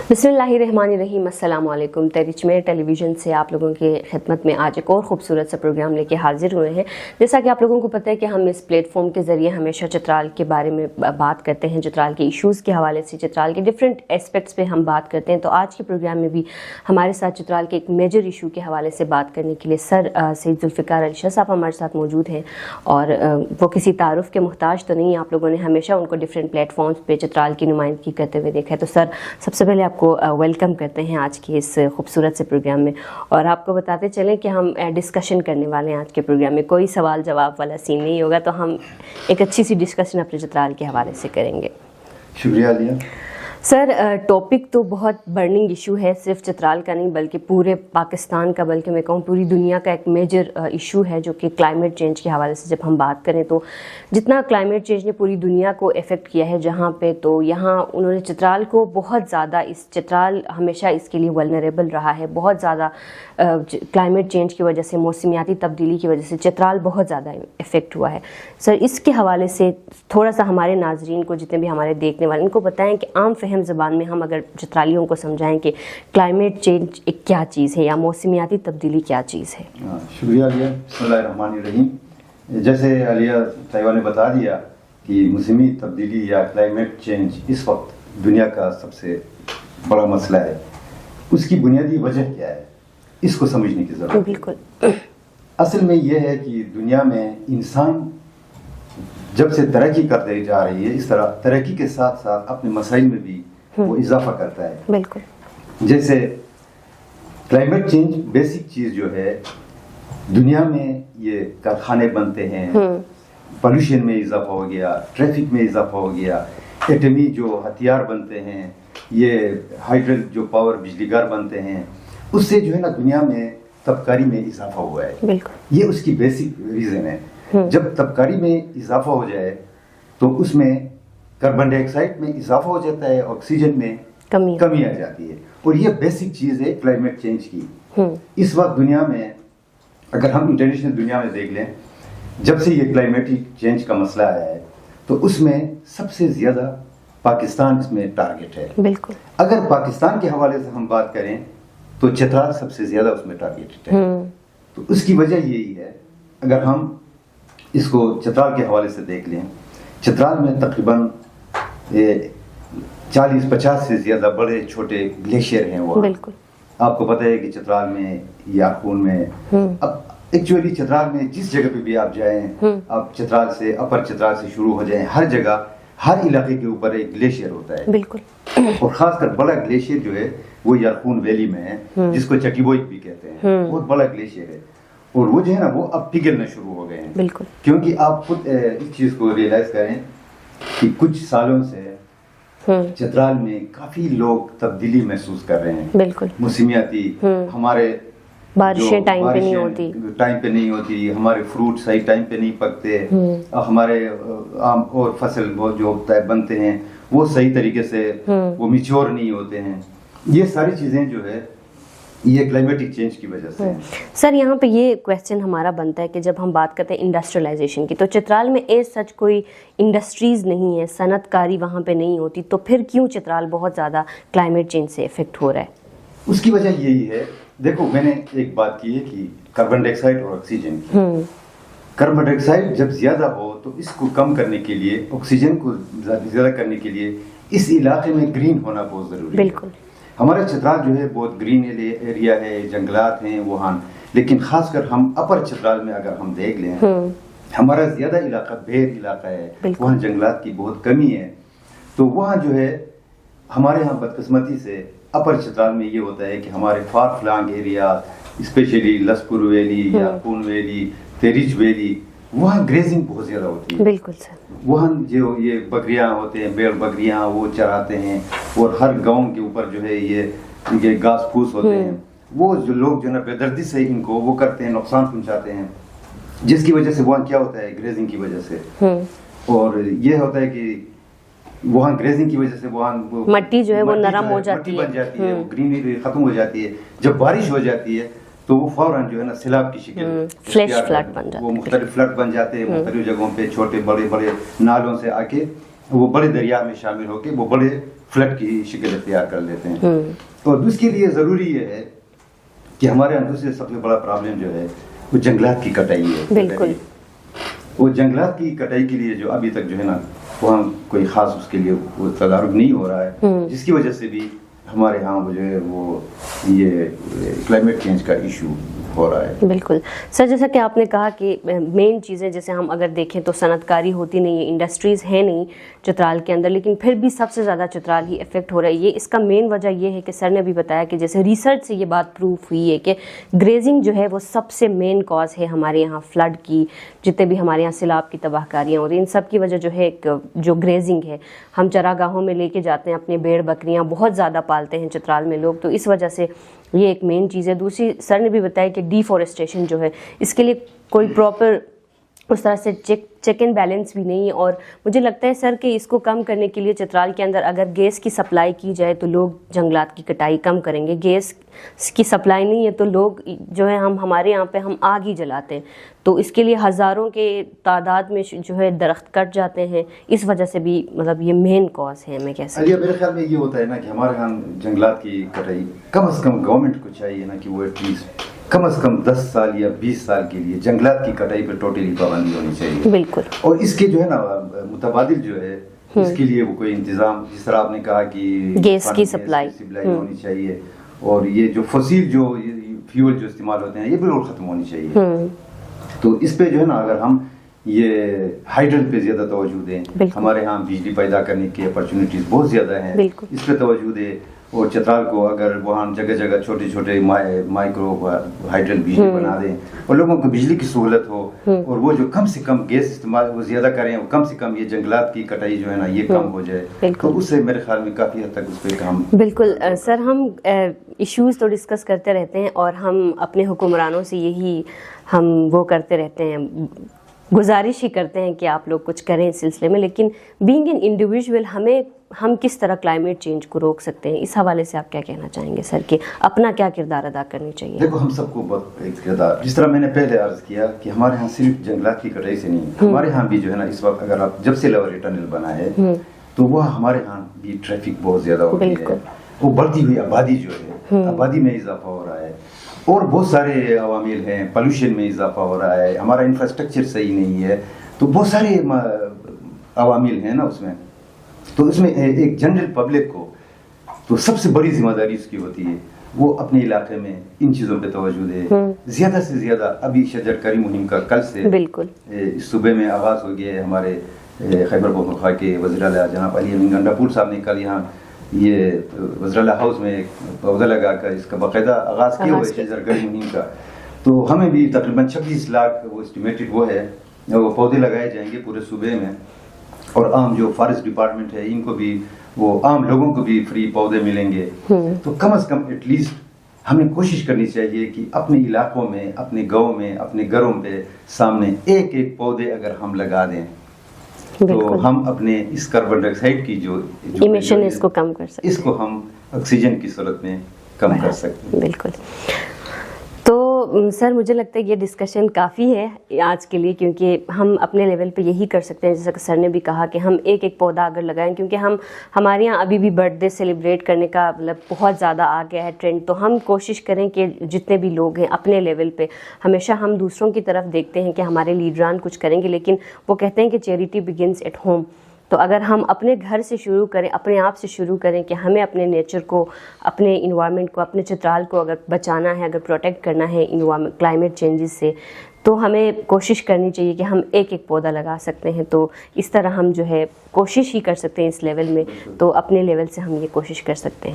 बिस्मिल्लाहिर्रहमानिर्रहीम। अस्सलाम वालेकुम। तहरीर टेलीविज़न से आप लोगों की खिदमत में आज एक और खूबसूरत सा प्रोग्राम लेके हाजिर हुए हैं। जैसा कि आप लोगों को पता है कि हम इस प्लेटफॉर्म के ज़रिए हमेशा चित्राल के बारे में बात करते हैं, चित्राल के इश्यूज़ के हवाले से, चित्राल के डिफरेंट एस्पेक्ट्स पे हम बात करते हैं। तो आज के प्रोग्राम में भी हमारे साथ चित्राल के एक मेजर इशू के हवाले से बात करने के लिए सर सैयद जुल्फ़िकार अली शाह साहब हमारे साथ मौजूद हैं। और वो किसी तारुफ के मुहताज तो नहीं, आप लोगों ने हमेशा उनको डिफरेंट प्लेटफॉर्म्स पे चित्राल की नुमाइंदगी करते हुए देखा है। तो सर, सबसे पहले आपको वेलकम करते हैं आज के इस खूबसूरत से प्रोग्राम में। और आपको बताते चलें कि हम डिस्कशन करने वाले हैं आज के प्रोग्राम में। कोई सवाल जवाब वाला सीन नहीं होगा, तो हम एक अच्छी सी डिस्कशन अपने चित्राल के हवाले से करेंगे। शुक्रिया लिया। सर, टॉपिक तो बहुत बर्निंग इशू है, सिर्फ चित्राल का नहीं बल्कि पूरे पाकिस्तान का, बल्कि मैं कहूँ पूरी दुनिया का एक मेजर इशू है, जो कि क्लाइमेट चेंज के हवाले से जब हम बात करें तो जितना क्लाइमेट चेंज ने पूरी दुनिया को इफ़ेक्ट किया है जहाँ पे, तो यहाँ उन्होंने चित्राल को बहुत ज़्यादा, इस चित्राल हमेशा इसके लिए वल्नरेबल रहा है। बहुत ज़्यादा क्लाइमेट चेंज की वजह से, मौसमियाती तब्दीली की वजह से चित्राल बहुत ज़्यादा इफ़ेक्ट हुआ है। सर, इसके हवाले से थोड़ा सा हमारे नाजरीन को, जितने भी हमारे देखने वाले, इनको बताएं कि आम फहम ज़बान में हम अगर चित्रालियों को समझाएं कि क्लाइमेट चेंज एक क्या चीज़ है या मौसमियाती तब्दीली क्या चीज़ है। शुक्रिया अलिया। बिस्मिल्लाहिर्रहमानिर्रहीम। जैसे अलिया तैयबा ने बता दिया कि मौसमी तब्दीली या क्लाइमेट चेंज इस वक्त दुनिया का सबसे बड़ा मसला है। उसकी बुनियादी वजह क्या है, इसको समझने की ज़रूरत है। बिल्कुल। असल में यह है कि दुनिया में इंसान जब से तरक्की करते जा रही है, इस तरह तरक्की के साथ साथ अपने मसाइल में भी वो इजाफा करता है। बिल्कुल। जैसे क्लाइमेट चेंज बेसिक चीज़ जो है, दुनिया में ये कारखाने बनते हैं, पोल्यूशन में इजाफा हो गया, ट्रैफिक में इजाफा हो गया, एटमी जो हथियार बनते हैं, ये हाइड्रो जो पावर बिजलीघर बनते हैं, उससे जो है ना दुनिया में तबकारी में इजाफा हुआ है। बिल्कुल। ये उसकी बेसिक रीज़न है। जब तबकारी में इजाफा हो जाए तो उसमें कार्बन डाइऑक्साइड में इजाफा हो जाता है, ऑक्सीजन में कमी आ जाती है। और ये बेसिक चीज़ है क्लाइमेट चेंज की। इस वक्त दुनिया में, अगर हम इंटरनेशनल दुनिया में देख लें, जब से ये क्लाइमेटिक चेंज का मसला आया है, तो उसमें सबसे ज़्यादा पाकिस्तान इसमें टारगेट है। बिल्कुल। अगर पाकिस्तान के हवाले से हम बात करें तो चित्राल सबसे ज़्यादा उसमें टारगेटेड है। तो उसकी वजह यही है। अगर हम इसको चित्राल के हवाले से देख लें, चित्राल में तकरीबन 40-50 से ज़्यादा बड़े छोटे ग्लेशियर हैं। वो बिल्कुल। आपको पता है कि चित्राल में, यारकून में, अब एक्चुअली चित्राल में जिस जगह पे भी आप जाएं, आप चित्राल से, अपर चित्राल से शुरू हो जाएं, हर जगह, हर इलाके के ऊपर एक ग्लेशियर होता है। बिल्कुल। और खासकर बड़ा ग्लेशियर जो है वो यारकून वैली में है, जिसको चटीबोई भी कहते हैं। बहुत बड़ा ग्लेशियर है। और वो जो है ना, वो अब पिघलना शुरू हो गए हैं। बिल्कुल। क्योंकि आप खुद इस चीज़ को रियलाइज करें कि कुछ सालों से चित्राल में काफी लोग तब्दीली महसूस कर रहे हैं। बिल्कुल। मौसमियाती, हमारे बारिशें टाइम पे नहीं होती, हमारे फ्रूट सही टाइम पे नहीं पकते, हमारे आम और फसल जो बनते हैं वो सही तरीके से वो मिच्योर नहीं होते हैं। ये सारी चीजें जो है ये क्लाइमेटिक चेंज की वजह से। सर, यहाँ पे ये क्वेश्चन हमारा बनता है कि जब हम बात करते हैं इंडस्ट्रियलाइजेशन की, तो चित्राल में सच कोई इंडस्ट्रीज़ नहीं है, सनतकारी वहाँ पे नहीं होती, तो फिर क्यों चित्राल बहुत ज़्यादा क्लाइमेट चेंज से इफेक्ट हो रहा है? उसकी वजह यही है। देखो, मैंने एक बात की है कि कार्बन डाइऑक्साइड और ऑक्सीजन की। कार्बन डाइऑक्साइड जब ज़्यादा हो तो इसको कम करने के लिए, ऑक्सीजन को ज़्यादा करने के लिए इस इलाके में ग्रीन होना बहुत ज़रूरी है। बिल्कुल। हमारा चित्राल जो है बहुत ग्रीन एरिया है, जंगलात हैं वहाँ, लेकिन खासकर हम अपर चित्राल में अगर हम देख लें, हमारा ज़्यादा इलाका बेर इलाका है, वहाँ जंगलात की बहुत कमी है। तो वहाँ जो है हमारे यहाँ बदकिस्मती से अपर चित्राल में ये होता है कि हमारे far flung area, specially Laspur valley, Yarkhun valley, Terich valley, वहाँ ग्रेजिंग बहुत ज़्यादा होती है। बिल्कुल सर। वहाँ जो ये बकरियाँ होते हैं, भेड़ बकरियाँ, वो चराते हैं। और हर गांव के ऊपर जो है ये घास फूस होते हैं। वो जो लोग जो है ना बेदर्दी से इनको वो करते हैं, नुकसान पहुँचाते हैं, जिसकी वजह से वहाँ क्या होता है, ग्रेजिंग की वजह से। और ये होता है कि वहाँ ग्रेजिंग की वजह से वहाँ मट्टी जो है वो नरम हो जाती है, बन जाती है, वो ग्रीनरी खत्म हो जाती है। जब बारिश हो जाती है तो वो फौरन जो है ना सैलाब की शक्ल, फ्लैश फ्लड बन जाते हैं। वो मुख्तलिफ फ्लड बन जाते हैं मुख्तलिफ जगहों पे, छोटे बड़े बड़े नालों से आके وہ بڑے دریا میں شامل ہو کے وہ بڑے فلڈ کی شکل اختیار کر لیتے ہیں. اور اس کے لیے ضروری یہ ہے کہ ہمارے یہاں دوسرے سب سے بڑا پرابلم جو ہے وہ جنگلات کی کٹائی ہے. بالکل. وہ جنگلات کی کٹائی کے لیے جو ابھی تک جو ہے نا وہاں کوئی خاص اس کے لیے وہ تدارک نہیں ہو رہا ہے, جس کی وجہ سے بھی ہمارے ہاں جو ہے وہ یہ کلائمیٹ چینج کا ایشو ہو رہا ہے. بالکل سر, جیسا کہ آپ نے کہا کہ مین چیزیں جیسے ہم اگر دیکھیں تو صنعت کاری ہوتی نہیں ہے, انڈسٹریز ہیں نہیں چترال کے اندر, لیکن پھر بھی سب سے زیادہ چترال ہی افیکٹ ہو رہا ہے. یہ اس کا مین وجہ یہ ہے کہ سر نے بھی بتایا کہ جیسے ریسرچ سے یہ بات پروف ہوئی ہے کہ گریزنگ جو ہے وہ سب سے مین کاز ہے ہمارے یہاں فلڈ کی, جتنے بھی ہمارے یہاں سیلاب کی تباہ کاریاں ہو رہی ہیں ان سب کی وجہ جو ہے جو گریزنگ ہے. ہم چراگاہوں میں لے کے جاتے ہیں اپنے بھیڑ بکریاں بہت زیادہ پالتے ہیں چترال میں لوگ, تو اس وجہ سے یہ ایک مین چیز ہے. دوسری سر نے بھی بتایا کہ ڈیفورسٹیشن جو ہے اس کے لیے کوئی پراپر اس طرح سے چیک اینڈ بیلنس بھی نہیں ہے, اور مجھے لگتا ہے سر کہ اس کو کم کرنے کے لیے چترال کے اندر اگر گیس کی سپلائی کی جائے تو لوگ جنگلات کی کٹائی کم کریں گے. گیس کی سپلائی نہیں ہے تو لوگ جو ہے ہمارے یہاں پہ ہم آگ ہی جلاتے ہیں, تو اس کے لیے ہزاروں کے تعداد میں جو ہے درخت کٹ جاتے ہیں, اس وجہ سے بھی مطلب یہ مین کاز ہے. میں کہہ سکتی ہوں میرے خیال میں یہ ہوتا ہے نا کہ ہمارے یہاں جنگلات کی کٹائی کم از کم گورنمنٹ کو چاہیے نا کہ وہ ایٹ لیسٹ کم از کم 10 سال یا 20 سال کے لیے جنگلات کی کٹائی پہ ٹوٹلی پابندی ہونی چاہیے. بالکل. اور اس کے جو ہے نا متبادل جو ہے اس کے لیے وہ کوئی انتظام, جس طرح آپ نے کہا کہ گیس کی سپلائی ہونی چاہیے, اور یہ جو فصیل جو فیول جو استعمال ہوتے ہیں یہ بالکل ختم ہونی چاہیے. تو اس پہ جو ہے نا اگر ہم یہ ہائیڈرل پہ زیادہ توجہ دیں, ہمارے ہاں بجلی پیدا کرنے کی اپرچونیٹیز بہت زیادہ ہیں, اس پہ توجہ دیں. اور چترال کو اگر وہاں جگہ جگہ چھوٹے چھوٹے مائکرو ہائیڈرل بجلی بنا دیں اور لوگوں کو بجلی کی سہولت ہو, اور وہ جو کم سے کم گیس استعمال وہ زیادہ کریں, اور کم سے کم یہ جنگلات کی کٹائی جو ہے نا یہ کم ہو جائے, تو اس سے میرے خیال میں کافی حد تک اس پہ کام. بالکل سر, ہم ایشوز تو ڈسکس کرتے رہتے ہیں اور ہم اپنے حکمرانوں سے یہی ہم وہ کرتے رہتے ہیں, گزارش ہی کرتے ہیں کہ آپ لوگ کچھ کریں اس سلسلے میں, لیکن بینگ این انڈیویژول ہم کس طرح کلائمیٹ چینج کو روک سکتے ہیں, اس حوالے سے آپ کیا کہنا چاہیں گے سر کہ اپنا کیا کردار ادا کرنی چاہیے؟ دیکھو ہم سب کو بہت ایک کردار, جس طرح میں نے پہلے عرض کیا کہ ہمارے ہاں صرف جنگلات کی کٹائی سے نہیں, ہمارے ہاں بھی جو ہے نا اس وقت اگر آپ جب سے لیوری ٹنل بنا ہے تو وہ ہمارے ہاں بھی ٹریفک بہت زیادہ ہو گئی ہے, وہ بڑھتی ہوئی آبادی جو ہے آبادی میں اضافہ ہو رہا ہے, اور بہت سارے عوامل ہیں, پولوشن میں اضافہ ہو رہا ہے, ہمارا انفراسٹرکچر صحیح نہیں ہے, تو بہت سارے عوامل ہیں نا اس میں. تو اس میں ایک جنرل پبلک کو تو سب سے بڑی ذمہ داری اس کی ہوتی ہے وہ اپنے علاقے میں ان چیزوں پہ توجہ دے, زیادہ سے زیادہ. ابھی شجر کاری مہم کا کل سے بالکل اس صوبے میں آغاز ہو گیا ہے. ہمارے خیبر پختونخوا کے وزیر اعلیٰ جناب علی امین گنڈاپور صاحب نے کل یہاں یہ وزیر اعلیٰ ہاؤس میں ایک پودا لگا کر اس کا باقاعدہ آغاز کیا ہوا ہے شجر کاری مہم کا. تو ہمیں بھی تقریباً 26 لاکھ وہ اسٹیمیٹڈ وہ ہے وہ پودے لگائے جائیں گے پورے صوبے میں, اور عام جو فارسٹ ڈپارٹمنٹ ہے ان کو بھی وہ عام لوگوں کو بھی فری پودے ملیں گے. تو کم از کم ایٹ لیسٹ ہمیں کوشش کرنی چاہیے کہ اپنے علاقوں میں, اپنے گاؤں میں, اپنے گھروں پہ سامنے ایک ایک پودے اگر ہم لگا دیں تو ہم اپنے اس کاربن ڈائی آکسائڈ کی جو ایمیشن اس کو کم کر سکتے ہیں, اس کو ہم آکسیجن کی صورت میں کم کر سکتے ہیں. بالکل. تو سر مجھے لگتا ہے یہ ڈسکشن کافی ہے آج کے لیے, کیونکہ ہم اپنے لیول پہ یہی کر سکتے ہیں جیسا کہ سر نے بھی کہا کہ ہم ایک ایک پودا اگر لگائیں, کیونکہ ہمارے یہاں ابھی بھی برتھ ڈے سیلیبریٹ کرنے کا مطلب بہت زیادہ آ گیا ہے ٹرینڈ. تو ہم کوشش کریں کہ جتنے بھی لوگ ہیں اپنے لیول پہ, ہمیشہ ہم دوسروں کی طرف دیکھتے ہیں کہ ہمارے لیڈران کچھ کریں گے, لیکن وہ کہتے ہیں کہ چیریٹی بگنس ایٹ ہوم. تو اگر ہم اپنے گھر سے شروع کریں, اپنے آپ سے شروع کریں کہ ہمیں اپنے نیچر کو, اپنے انوائرمنٹ کو, اپنے چترال کو اگر بچانا ہے, اگر پروٹیکٹ کرنا ہے کلائمیٹ چینجز سے, تو ہمیں کوشش کرنی چاہیے کہ ہم ایک ایک پودا لگا سکتے ہیں. تو اس طرح ہم جو ہے کوشش ہی کر سکتے ہیں اس لیول میں, تو اپنے لیول سے ہم یہ کوشش کر سکتے ہیں.